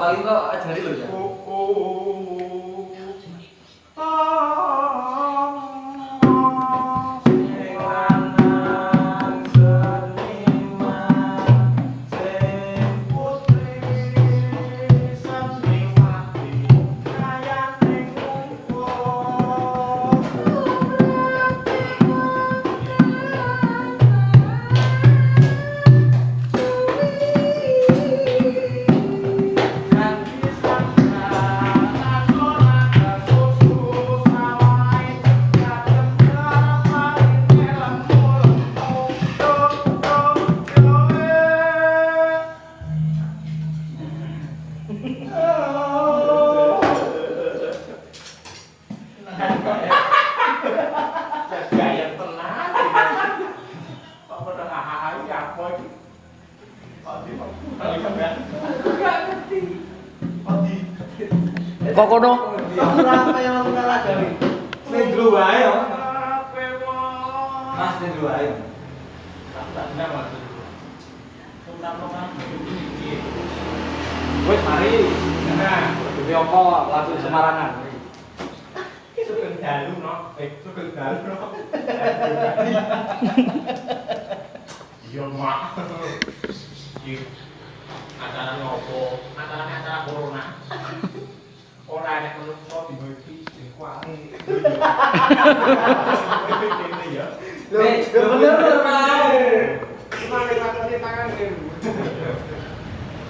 paling kok ajari lho ya. Kok kono? Ora kaya ngono lagi. Ning jero wae yo. Mas ning jero wae. Wes mari. Nah, dewe apa lagu Semarangan. Sugeng dalu no, sugeng dalu no. Iya mak. Iki acara ngopo? Acara corona. Ora nek menungso dino iki sing kuali. Kene ya. Lho bener mau. Gimana lakone tangan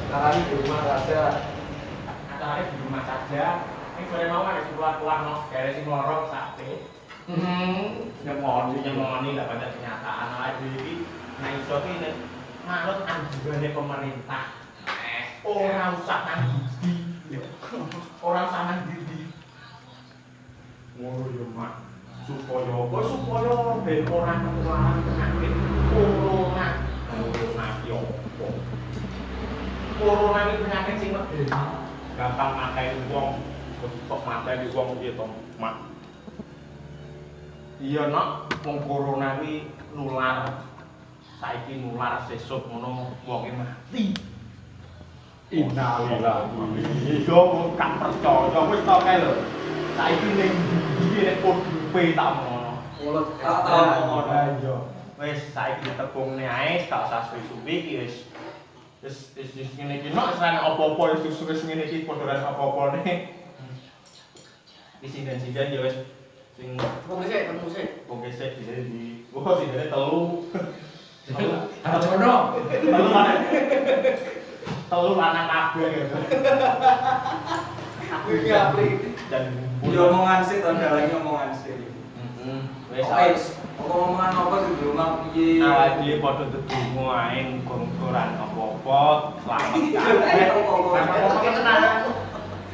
Sekarang di rumah saja. acaranya di rumah saja. Ini sore mau ada keluar-keluar no, kayak sing lorong sate. Nyemoni lah pada kenyataan lagi ini. Nah iso ini manut anjurannya pemerintah. Orang usah mandiri, orang usah mandiri. Ngono yo mak, supaya apa? Supaya ben orang ketularan penyakit corona. Corona yo apa? Corona ini penyakit sing medeni. Gampang mateni wong, kok mateni wong piye to, mak? Iya nak, wong corona ini nular. Saiki nular sesuk ngono wonge mati. Innalillahi. Yo gak percaya wis to kae lho. Saiki ning ndi nek podhe tak ngono. Mulut Ora yo. Wis saiki tepungnya ae gak usah suwi-suwi iki wis ngene iki nek serane apa-apa wis ngene iki padha ora apa-apa ne. Iki sinden-sinden yo wis sing temu sik. wong gesek di oh sindene telu. Jono. Telu lanang kabeh gitu. Aku iki apri. Dan Yo omongan sik to lagi omongan sik. Wis Omongan apa di rumah piye? awake dhewe padha dedungo ae muga-muga ora apa-apa, slamet kabeh.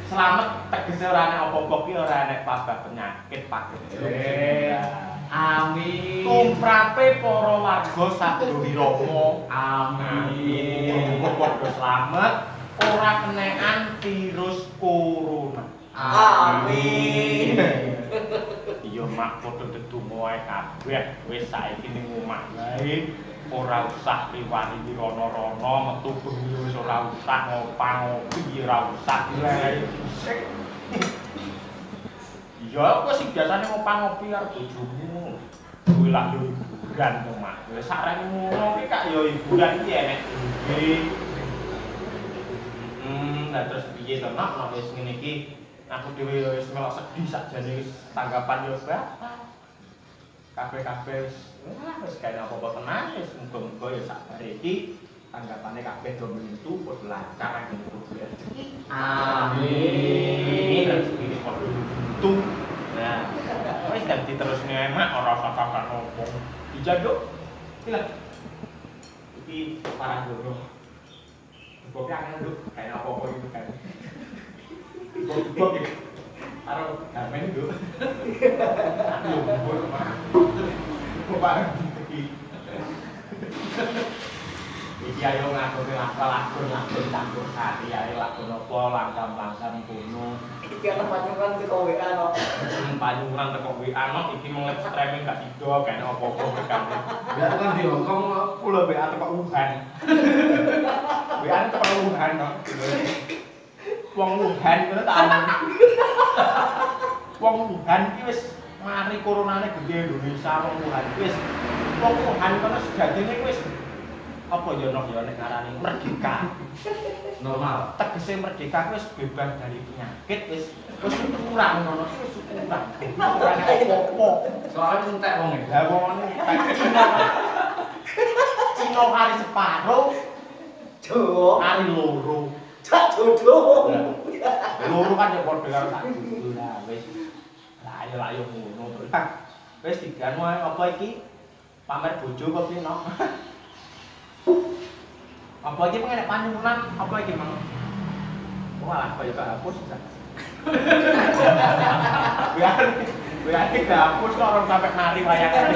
Selamat tegese ora ana apa-apa ki ora enek pabah penyakit paket. Amin. Tumrape para warga saduri Rama. Amin. Muga padha slamet, ora kenekan virus corona. Amin. Iya mak padha dedonga ae kabeh wis saiki ning omah wae ora usah liwani rono-rono metu bengi wis ora usah ngopang-ngopi ora usah wae. Iya aku sing biasane ngopang-ngopi karo bojomu. Kuwi lak yo hiburan to mak. Wis sareng ngono ki kak yo hiburan iki enek iki. Lah terus piye to nak wis ngene iki aku dhewe wis melok sedih sakjane wis tanggapan yo bapak. Kabeh-kabeh wis gawe apa-apa tenan wis muga-muga ya sakbare iki tanggapane kabeh do menentu padha lancar ngene iki. Amin. Rezeki padha menentu. Nah, wis ganti terus emak ora usah kakak ngomong. Dijaduk. Silah. Iki parang dulu. Kok kangen lho, kayak apa-apa gitu kan. Bok ya. Karo gamen lho. Aduh, bos mah. Kok parang iki. Iki ayo ngakoni lakon campur sari ae lakon apa langkam-langkam kono. Iki ana panyuran teko WA no. Panyuran teko WA no iki mung live streaming gak sido kan apa-apa kan. Ya kan di Hongkong Pulau WA teko Wuhan. WA teko Wuhan no. Wong Wuhan ngono ta. Wong Wuhan iki wis mari coronane gede Indonesia wong Wuhan wis wong Wuhan kono sejatine wis apa ya nok ya nek ngarani merdeka. Normal. Tegese merdeka wis bebas dari penyakit wis kurang ngono wis kurang. Kurang apa-apa. Soalnya entek wong e. Lah wong Cina. Cina hari separo, Jawa. hari loro. Cak dodo. Loro kan ya padha karo sak dudu lah wis. Lah ayo ngono to. Wis diganu apa iki? Pamer bojo kok piye no? Apa iki pengen panyunan? Apa iki mang? Walah kaya gak hapus. Biar gak hapus kok orang sampai nari wayangan.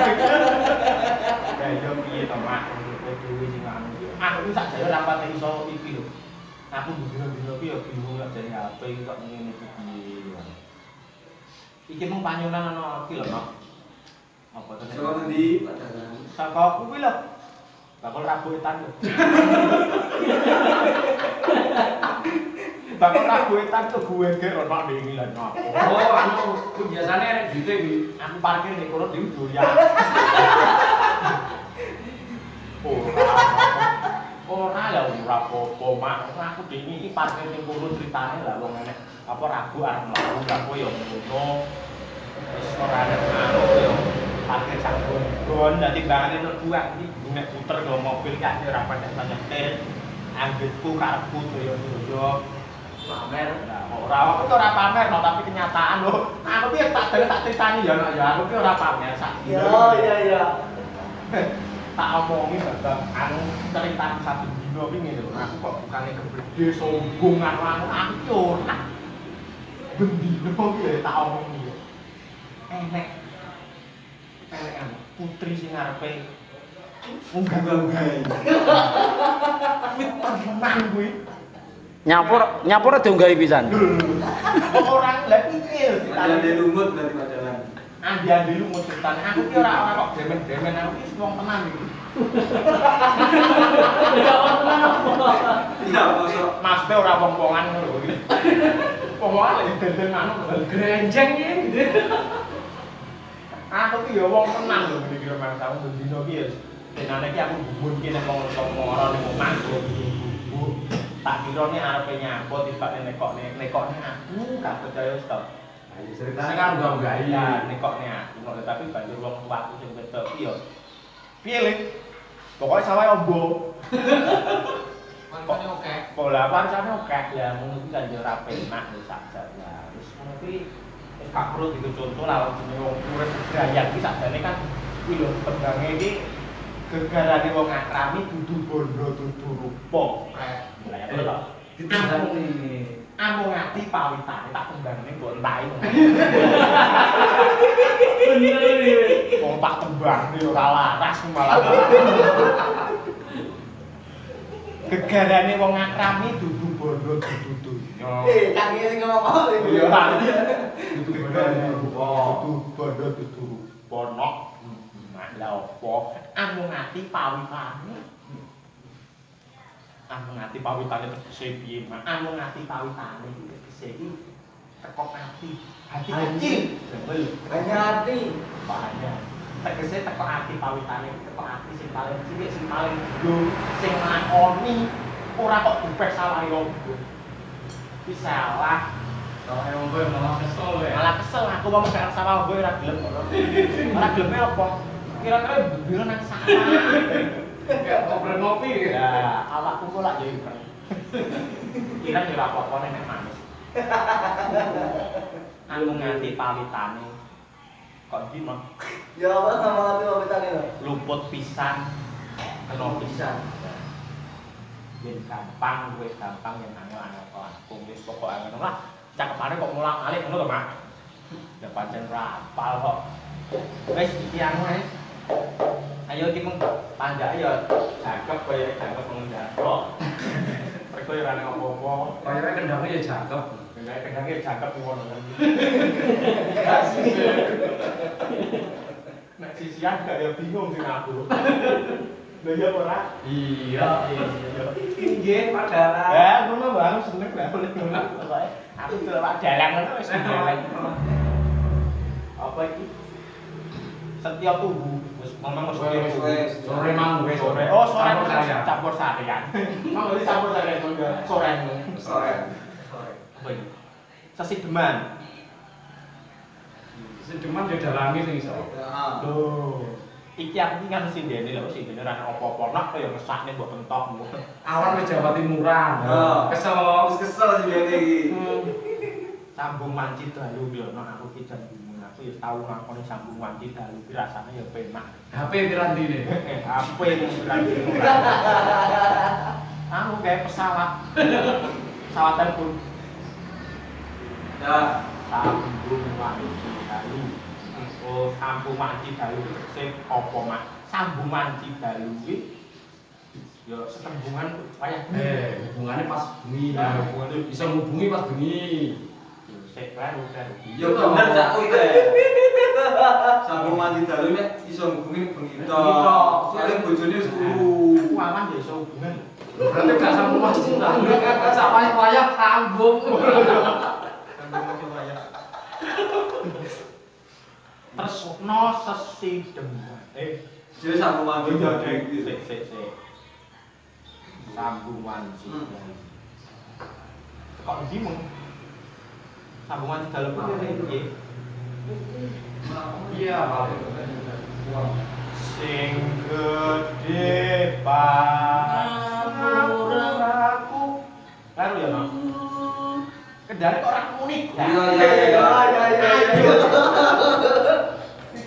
Ya yo piye to mak? Dewe sing anu. Aku sak jare ora pati iso iki lho. Aku dino-dino ki yo bingung lek jare HP kok ngene iki piye. Iki mung panyunan ana iki lho, Nok. Apa to? Saka ndi padanan? Saka kuwi lho. Bakal rabu etan lho. Bakal rabu etan tuh gue ge ono ning lan Nok. Oh, anu ku biasane nek jute iki Aku parkir ning kono dhewe doyan. Ora ya ora apa-apa mak. Aku dhewe iki parkir ning kono critane lah wong enek apa rabu arep mlaku aku ya ngono. Wis ora ada anu yo parkir sanggon. Gon dadi bangane mlebu aku iki nek puter go mobil kan ora patek nyetir. Anggitku karepku doyo-doyo pamer. Lah ora aku ki ora pamer no tapi kenyataan lho. Aku ki tak dene tak critani ya no ya aku ki ora pamer sak. Iya. Tak omongi babak anu cerita satu dino iki ngene lho. Aku kok bukane kebede sombong anu aku ki ora. Bendino ki tak omongi. Enek putri sing ngarepe unggah-unggahe. Wis tenan kuwi. Nyapur diunggahi pisan. Orang lha piye ada lumut berarti padanan. Andi lu mau ceritane aku ki ora kok demen-demen aku ki wong tenan iki. Ya wong tenan apa? Iya, mosok Maksudnya ora wong-wongan ngono lho iki. Wong-wongan lek denden anu Grenjeng iki. aku ki ya wong tenan lho ngene iki Mas tahu bendino ki ya. Tenane ki aku gumun ki nek wong ora ning omah bu. Tak kira nek arepe nyapot tibake nekokne aku gak percaya to. ayo ceritane kan enggak Ya nekokne aku ngono tapi banjur wong tuaku sing wedok ki ya. Piye Le? Pokoke sawahe ombo. Pancene oke. Pola pancane oke ya ngono ki kan yo ora penak wis sakjane. Ya wis ngono ki wis gak perlu dicontoh lah jenenge wong urip gaya ki sakjane kan kuwi lho tembange iki gegarane wong akrami dudu bondo dudu rupa. Lah ya lho. Ditandani. Amung ati pawitane tak tembangne mbok entahi. Bener iki. Wong tak tembangne ora laras malah. Gegarane wong akrami dudu bondo dudu donya. Kang iki sing ngomong apa iki? Ya ora. Dudu bondo Bondo dudu rupa nok. Lah opo? Amung ati pawitane. Amung ati pawitane tegese piye? Amung ati pawitane iki tegese iki teko ati. Hati kecil. Jebel. Hanya hati. Banyak. Tegese teko ati pawitane, teko ati sing paling cilik, sing paling gede, sing nglakoni ora kok dipes salah yo. Iki salah. Kalau emang gue malah kesel ya. Malah kesel aku mau gak sama gue ora gelem ngono. Ora geleme apa? Kira-kira bibir nang salah. Kayak ngobrol ngopi. Ya, awakku kok lak yo iker. Kira yo ora apa-apa nek manis. Aku nganti pawitane kok iki mah Ya apa sama hati pamitannya lho? luput pisan kena pisan. Yen gampang wis gampang yen angel-angel kok wis pokok angel lah. Cakepane kok mulak-alik ngono lho, Mak. Ya pancen ra apal kok. Wis iki anu ae. Ayo iki mung panjake ya cakep kaya cakep mengendaro. Mergo ya ora ana apa-apa. Kayaknya kendangnya ya cakep. Kayak kendangnya cakep ngono kan. Nek sisian gak ya bingung sing aku. Lho ya ora. Iya. Nggih, Pak Dalang. Ya, ngono Bang, seneng lah oleh ngono. Pokoke aku delok Pak Dalang ngono wis dalang. Apa iki? Setia Tugu. Wis ngomong wis Wes. Sore mang wes sore. Oh, sore campur sarian. Mang iki campur sarian sore. Sore. Apa iki? Sesi Deman. Cuman dia dalangi sing iso. Heeh. Loh. Iki aku iki kan sindene lho, sindene ra apa-apa nak kaya ngesakne mbok pentok. Awan wis Jawa Timuran. Kesel. Wis kesel sih dene iki. Sambung wanci dalu yo nek aku ki jan bingung. Aku ya tau ngakoni sambung wanci dalu ki rasane ya penak. HP pirandine. HP berarti. Aku kayak pesawat. Pesawat telepon. Ya. Sambung wanci dalu. Oh, sambung wanci dalu sing apa mak? Sambung wanci dalu ki yo setembungan wayah Hubungannya pas bengi. Nah, hubungannya Bisa ngubungi pas bengi. sik baru kan. Ya bener cak kowe iki. Sambung mandi dalu nek iso ngubungi bengi tok. Soale bojone wis turu. Aku aman ya iso hubungan. Berarti gak sambung mas cinta. Sampai wayah sambung. Terus no sesi deman. Jadi sambung mandi dalu iki. Sik. Sambung wanci. Kok bingung? Sambung wanci dalam piye? Iya, Sing gede pamuraku. Karo ya, Mak. Kendane kok ora unik. Iya.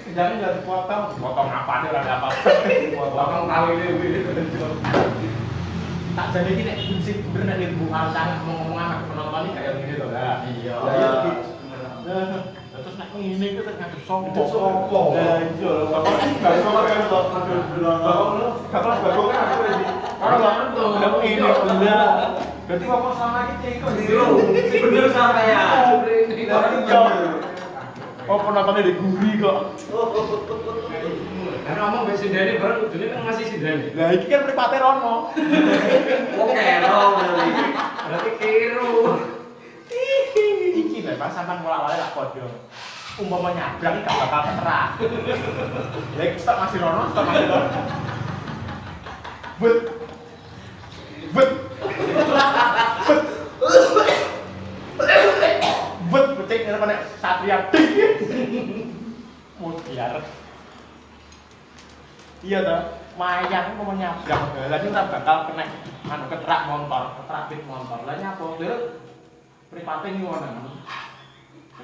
Kendane enggak dipotong. Potong apane ora ada apa-apa. Potong kali ini. Tak jadi iki nek kunci bener nek ibu anak ngomong anak penonton iki kayak gini loh lah. Iya. Terus nek ngene iki ternyata sopo. Sopo? Lah iya lho, bapak gak sopo kan to. Bapak bagong kan aku iki. Ora ngerti. Lah ngene bener. Berarti ngomong sama iki iku Bener sampean. Iya. Oh penontonnya di guri kok. Karena ngomong wis sindene bareng kudune kan masih sindene. Lah iki kan mripate rono. Oke, Berarti keliru. Iki memang sampean pola-polane lak padha. Umpama nyabrang iki gak bakal keterak. Lah iki stok masih rono. But. Betik ngene nek satria. Mutiar. Iya toh, mayang mau nyabrang. Lah iki ora bakal kena anu keterak motor, keterak pit motor. Lah nyapa dhewe mripate ngono.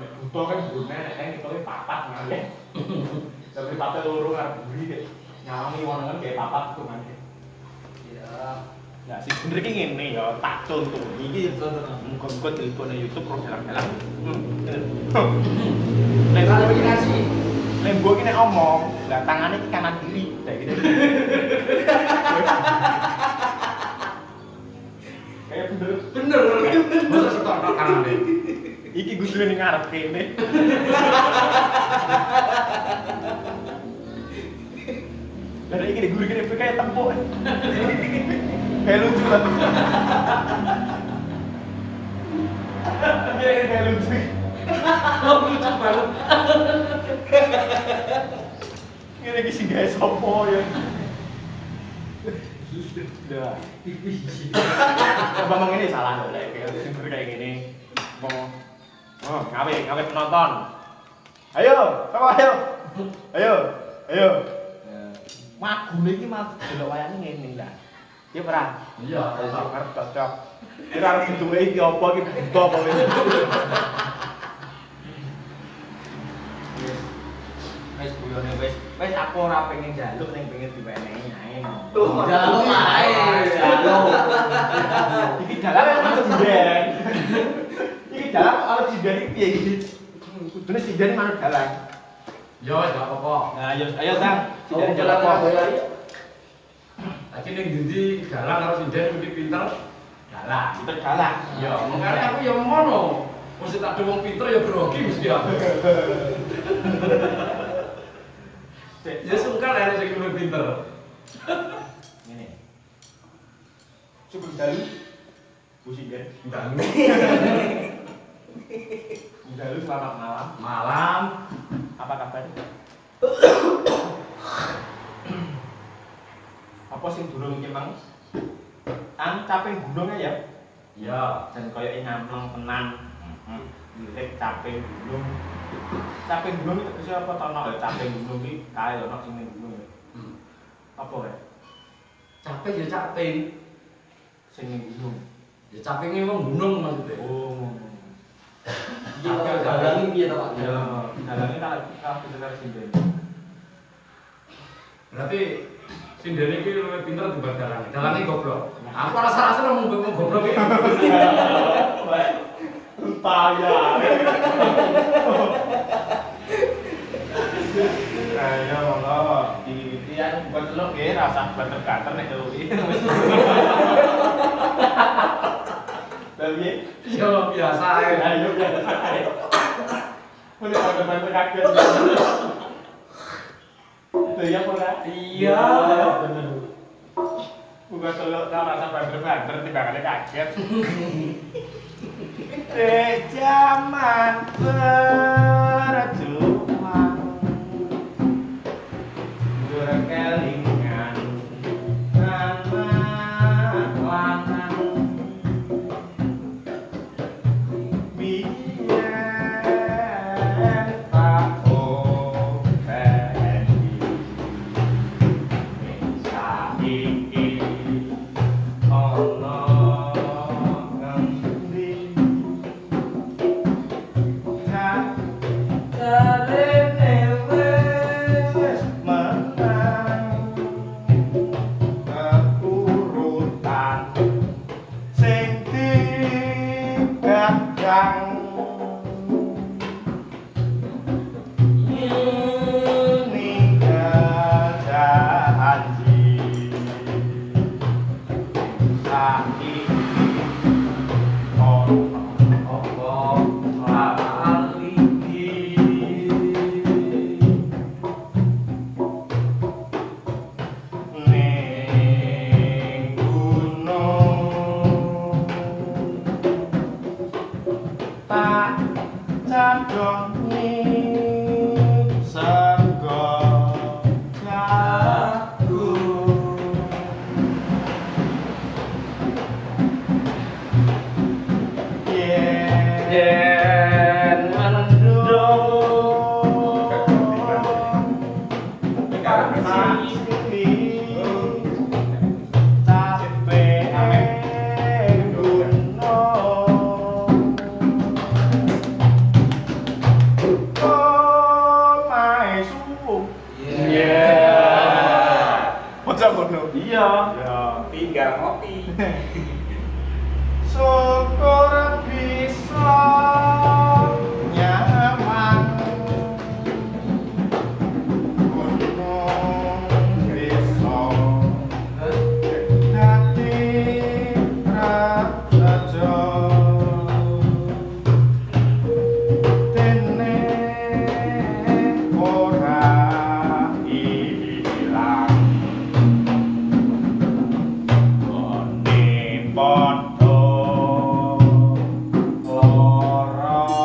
Nek butuh kan bune nek iki papat ngene. Lah mripate loro arep buri kek. Nyawang ngono kan kayak papat tuh kan. Iya. Nah, sing bener iki ngene ya, tak contoh. Iki muga-muga telepon YouTube terus jalan-jalan. Nek Klarifikasi. Nek mbok iki nek omong, lah tangane iki kanan kiri, kayak gitu. Kayak bener. Masa setok kanan deh. Iki gusune ning ngarep kene. Lah iki di guri kene kayak tempuk. Kayak lucu kan. Kayak lucu. Lucu banget. Ini lagi sing gawe sapa ya. Dah. Bang ini salah lho lek kayak gini. Oh, ngawe penonton. Ayo, sama ayo. Magune iki mah delok wayane ngene lah. Iya perang. Iya, Arep cocok. Kira arep duwe iki apa iki buta apa wis. Wis guyone wis aku ora pengen njaluk ning pengen diwenehi ae. Jaluk ae. Iki dalan ana sinden. Iki dalan ana sinden iki piye iki? Kudune sinden manut dalan. Yo, gak apa-apa. Nah, ayo Tang. Sinden Sinden jalan apa? Lagi ning ndi galang karo sinden kuwi pinter. Dalan, itu dalan. Ya, makanya aku ya ngono. Mesti tak wong pinter ya grogi mesti aku. Ya sungkan ada sing luwih pinter. Syukur dalu. Pusing kan? Dalu. Dalu selamat malam. Malam. Apa kabar? Apa sing durung iki mang? Capek gunungnya ya? Ya. Dan koyo nyamplung tenan. Lirik capek gunung. Capek gunung itu siapa tau nak capek gunung iki kae lho nak sing ning gunung. Apa kae? Capek ya capek. Sing ning gunung. Ya capek ini memang gunung maksudnya. Oh. Iya, dalangi piye to, Pak? Ya, dalange tak bisa karo sinden. Berarti sinden iki luwih pinter dibanding dalange. Dalange goblok. Aku rasa-rasa mau goblok iki. Paya. Ayo monggo, iki buat celuk nggih rasa banter-banter nek celuki. Tapi Yo biasa ae. ayo biasa ae. Boleh ada banter kaget. Itu ya ora? Iya. Bener. Bukan celuk ta rasa banter-banter timbangane kaget. Zaman perjuangan berkelingan anak lanang biyen tak openi saiki ana ngendi Iya. Ya, tinggal ngopi. Syukur bisa nyaman. Gunung bisa dadi raja. Dene ora ilang. Padha lara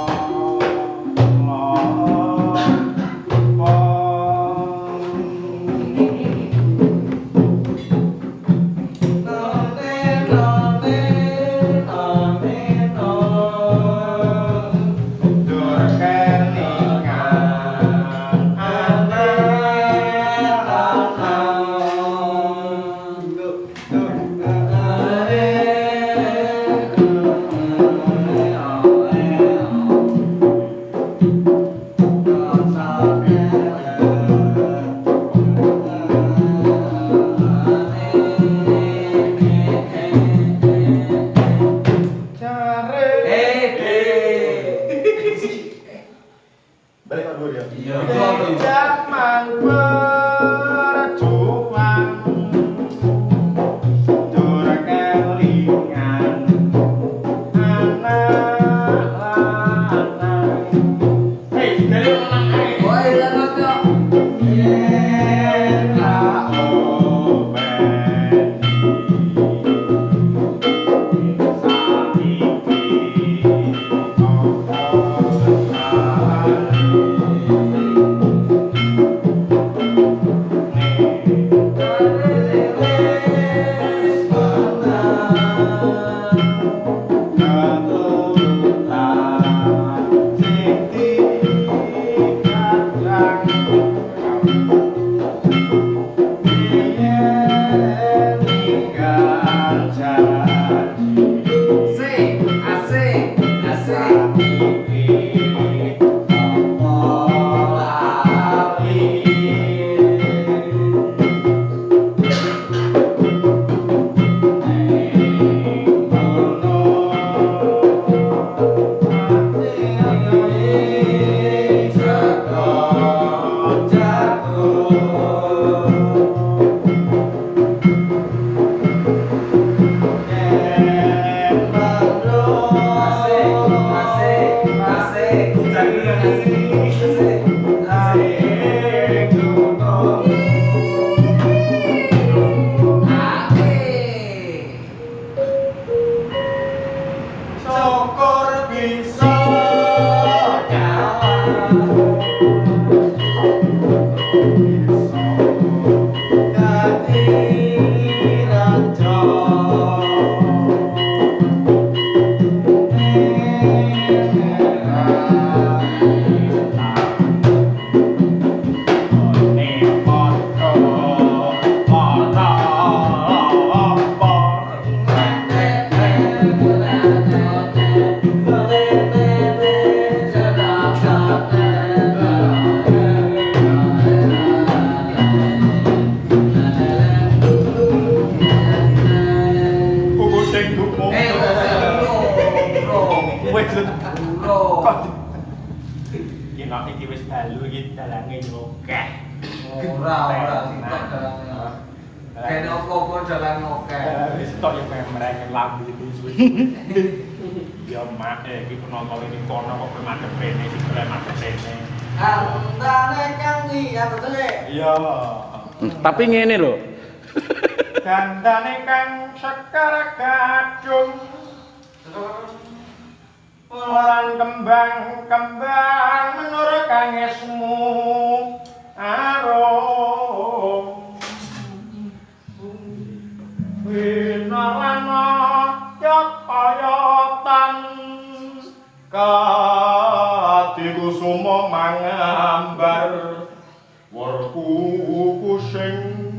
Iki nek iki wis dalu iki dalange yo akeh. Ora sitok dalange. Kene opo-opo dalange akeh. Wis tok yo mereng lambi iki suwe. Ya mak iki penonton ini kono kok madhep rene sing keren madhep rene. Andane kang iya betul e. Iya. Tapi ngene lho. Dandane kang sekar gadung. Lan kembang-kembang menurut kangesmu arum. Winalana yat-ayatan katiku sumo mangambar werku kusing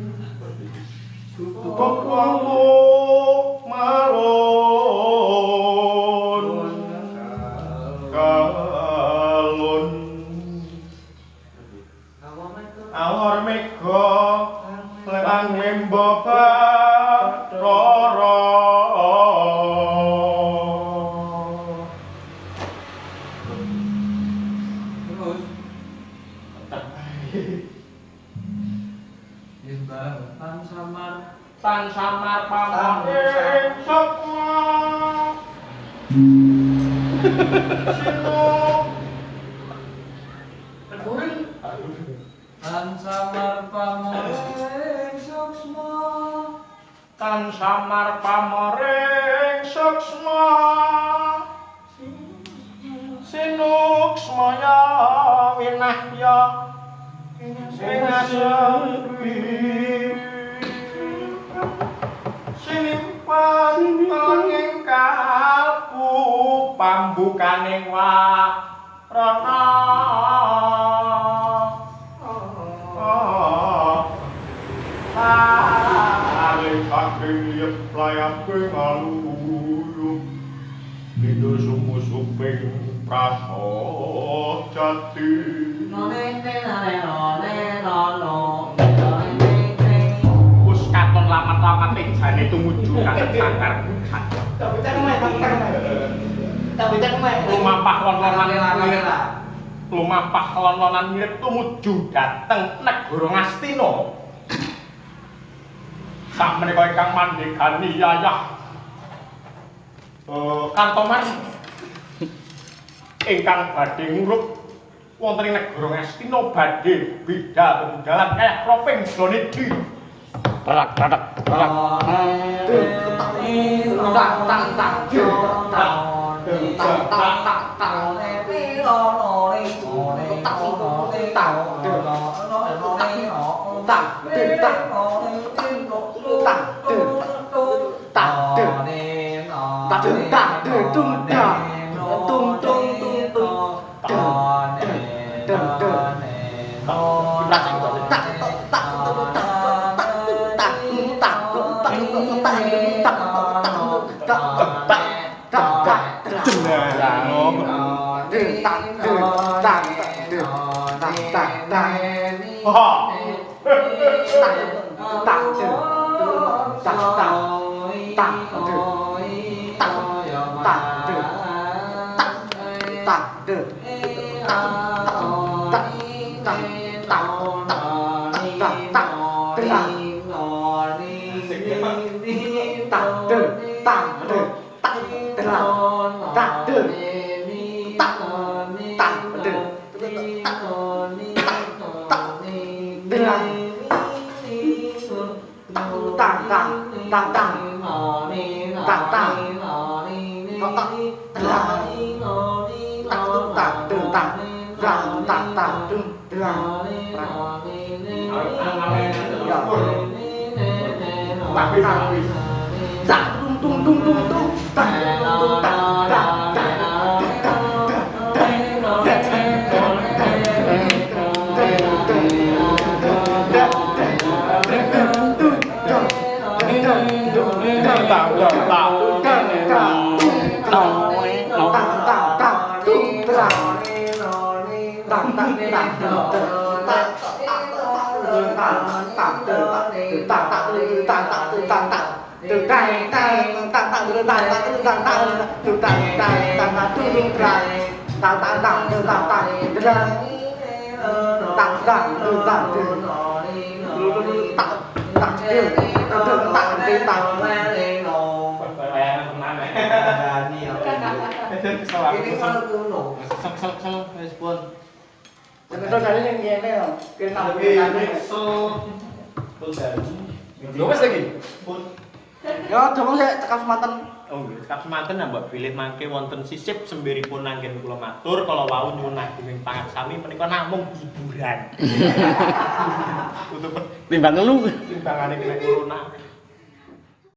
kepalo malon kalon awar mega lan memboba roro tan samar pamane sukma sino Tan samar pamoreng suksma. tan samar pamoreng suksma sinuksmaya winahya sinasepi sinimpan ing kalbu pambukaning warana saling saking liep layaping aluyuh Lido sumu-suping prasojati Wus katon lamat-lamat jane tumuju katon sangkar bukan lumampah lon-lonan lumampah lon-lonan mirip tumuju dateng negara Ngastina sak menika ingkang mandhegani yayah Kartoman ingkang badhe ngurup wonten ing negara Ngastina badhe beda dalan kaya Roping Donedi Tarak tarak tarak. tang tang tang tang tang tang dedang tang tang tang tang tang Bayangan tenan ya. Ini kalau kuno. Sel wis pun. Terus kali yang ngene lho, kena Pun dari. Lho wis lagi. Pun. Ya, coba saya tekan semanten. Oh nggih, kap semanten mbok bilih mangke wonten sisip semberipun anggen kula matur kala wau nyuwun ageng pangat sami menika namung hiburan. Untuk Timbang lu. timbangane kena corona.